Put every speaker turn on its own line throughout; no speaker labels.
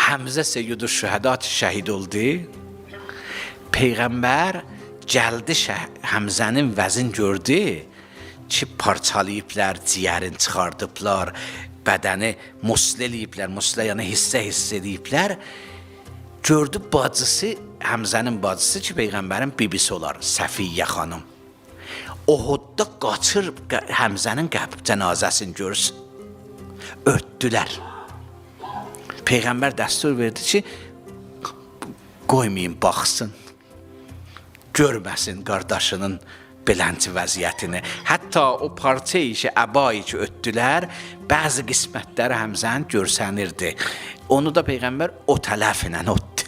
Həmzə Seyyid-ül Şühədat şəhid oldu. Peyğəmbər gəldi Həmzənin vəzin gördü ki, parçalayıblar, ciyərin çıxardıblar, bədəni muslə eləyiblər, muslə yəni hissə eləyiblər. Gördü bacısı, Həmzənin bacısı ki, Peyğəmbərin bibisi olar, Səfiyyə xanım. Uhudda qaçır Həmzənin cənazəsini görsün. Ötdülər. Peyğəmbər dəstur verdi ki, qoymayın, baxsın. Görməsin qardaşının beləncə vəziyyətini. Hətta o parçayı ki, əbayı ki, ötdülər, bəzi qismətləri Həmzənin görsənirdi. Onu da Peyğəmbər o tələfinə ötdü.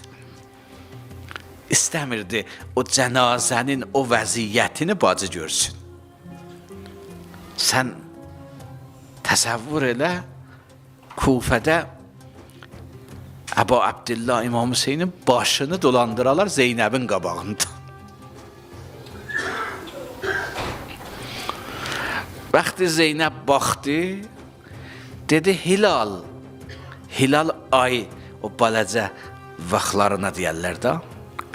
İstəmirdi o cənazənin o vəziyyətini bacı görsün. Sən təsəvvür elə, Kufədə Əbu Abdillah İmam Hüseynin başını dolandıralar Zeynəbin qabağında. Vaxtı Zeynəb baxdı, dedi hilal, hilal ay o balaca vaxtlarına deyərlər də,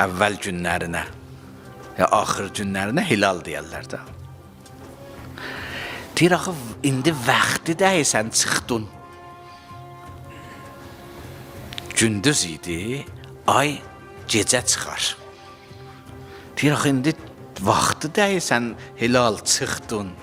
əvvəl günlərinə, ya axır günlərinə hilal deyərlər də. Deyir, axı, indi vaxtı dəysən çıxdın. Gündüz idi, ay gecə çıxar. Deyir, axı, indi vaxtı dəysən hilal çıxdın.